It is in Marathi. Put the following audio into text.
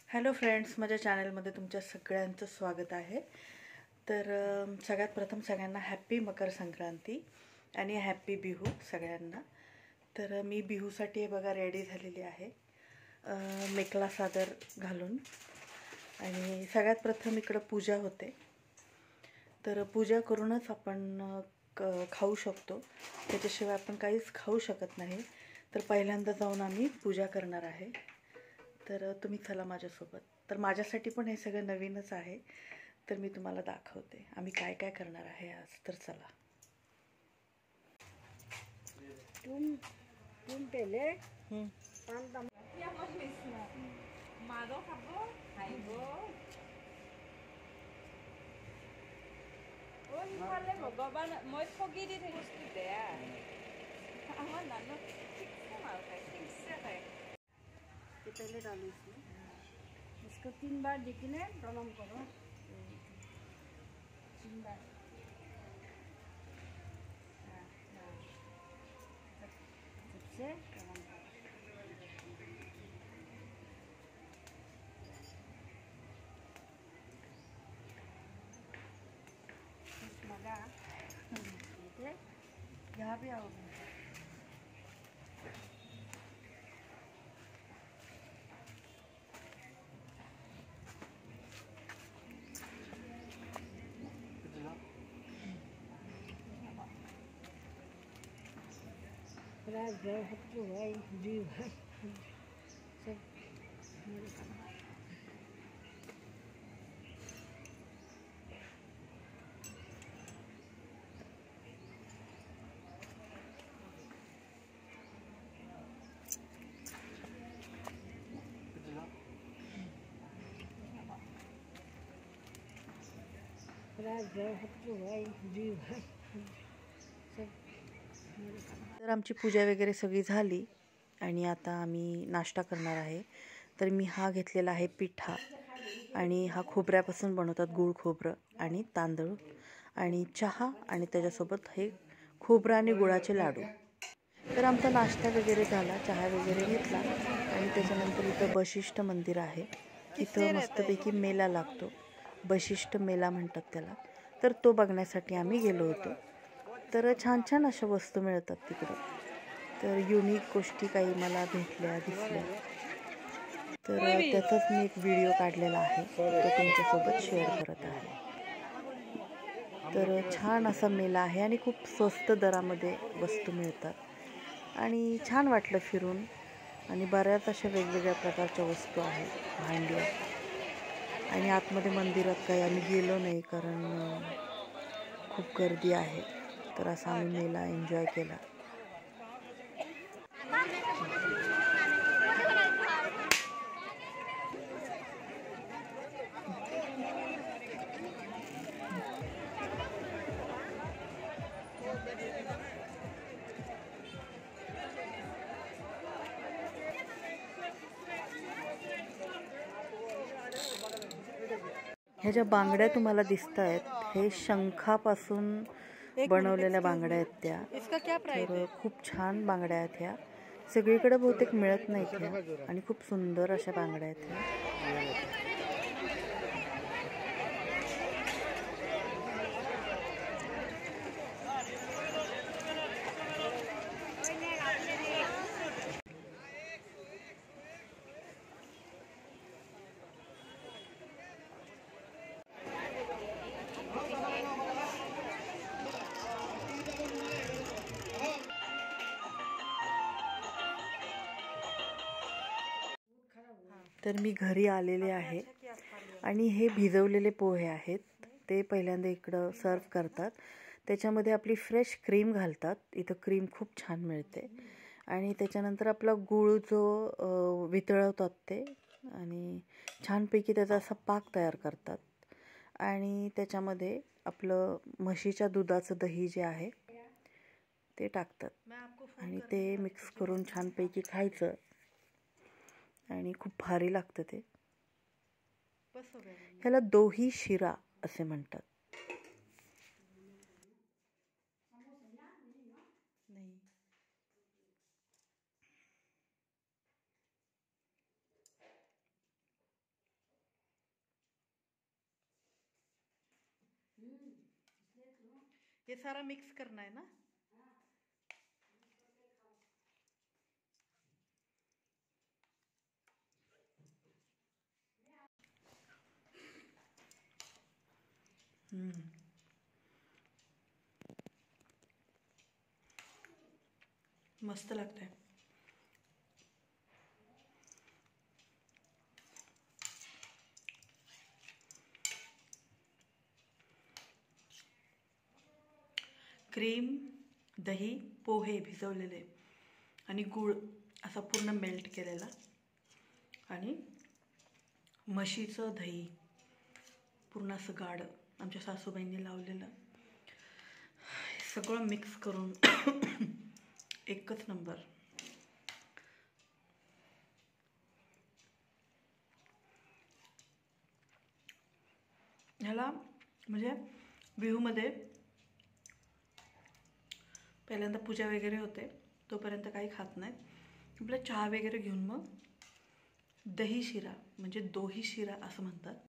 हॅलो फ्रेंड्स, माझ्या चॅनलमध्ये तुमच्या सगळ्यांचं स्वागत आहे। तर सगळ्यात प्रथम सगळ्यांना हॅपी मकर संक्रांती आणि हॅपी बिहू सगळ्यांना। तर मी बिहूसाठी हे बघा रेडी झालेली आहे, मेखला सादर घालून। आणि सगळ्यात प्रथम इकडं पूजा होते, तर पूजा करूनच आपण खाऊ शकतो, त्याच्याशिवाय आपण काहीच खाऊ शकत नाही। तर पहिल्यांदा जाऊन आम्ही पूजा करणार आहे। तर तुम्ही चला माझ्यासोबत। तर माझ्यासाठी पण हे सगळं नवीनच आहे, तर मी तुम्हाला दाखवते आम्ही काय काय करणार आहे आज। तर चला। तुम पहले पान दम या मारो खाबो खाइबो ओ इफाले भगवान মই ঠগি দি বস্তু বেয়া আমার নানো ঠিকছে মাল খাই ঠিকছে খাই। ये पहले डालो इसमें, इसको 3 बार दिखने प्रणाम करो। 3 बार सबसे प्रणाम करो। मगा यहाँ पे आओगे। राज भाई हट्टू भाई जी भाई सब राज भाई हट्टू भाई जी भाई सब। तर आमची पूजा वगैरे सगळी झाली आणि आता आम्ही नाश्ता करणार आहे। तर मी हा घेतलेला आहे पिठा, आणि हा खोबऱ्यापासून बनवतात, गूळ खोबरं आणि तांदूळ आणि चहा, आणि त्याच्यासोबत हे खोबरं आणि गुळाचे लाडू। तर आमचा नाश्ता वगैरे झाला, चहा वगैरे घेतला, आणि त्याच्यानंतर इथं बशिष्ठ मंदिर आहे, इथं मस्तपैकी मेला लागतो, बशिष्ठ मेला म्हणतात त्याला। तर तो बघण्यासाठी आम्ही गेलो होतो। तर छान छान अशा वस्तू मिळतात तिकडे, तर युनिक गोष्टी काही मला दिसल्या। तर त्याचाच मी एक व्हिडिओ काढलेला आहे, तो तुमच्यासोबत शेअर करत आहे। तर छान असा मेला आहे आणि खूप स्वस्त दरामध्ये वस्तू मिळतात, आणि छान वाटलं फिरून, आणि बऱ्याच अशा वेगवेगळ्या प्रकारच्या वस्तू आहेत, भांडी। आणि आतमध्ये मंदिरात काही आम्ही गेलो नाही, कारण खूप गर्दी आहे। तर असा आम्ही मेला एन्जॉय केला। ह्या ज्या बांगड्या तुम्हाला दिसत आहेत, हे शंखापासून बनवलेल्या बांगड्या आहेत त्या। तर खूप छान बांगड्या आहेत ह्या, सगळीकडे बहुतेक मिळत नाहीत ह्या, आणि खूप सुंदर अशा बांगड्या आहेत ह्या। तर मी घरी आलेले आहे, आणि हे भिजवलेले पोहे आहेत, ते पहिल्यांदा इकडं सर्व करतात। त्याच्यामध्ये आपली फ्रेश क्रीम घालतात, इथं क्रीम खूप छान मिळते, आणि त्याच्यानंतर आपला गूळ जो वितळवतात ते, आणि छानपैकी त्याचा असा पाक तयार करतात, आणि त्याच्यामध्ये आपलं म्हशीच्या दुधाचं दही जे आहे ते टाकतात, आणि ते मिक्स करून छानपैकी खायचं, आणि खूप भारी लागतं ते। ह्याला दोही शिरा असे म्हणतात। नहीं। ये सारा मिक्स करना है ना? मस्त लगता है. क्रीम, दही, पोहे भिजवलेले आणि गूळ असा पूर्ण मेल्ट केलेला आणि म्हशीचं दही पूर्ण असं गाढ आमच्या सासूबाईंनी लावलेलं, हे सगळं मिक्स करून एकच नंबर. ह्याला म्हणजे बिहूमध्ये पहिल्यांदा पूजा वगैरे होते तोपर्यंत काही खात नाहीत. आपलं चहा वगैरे घेऊन मग दही शिरा म्हणजे दोही शिरा असं म्हणतात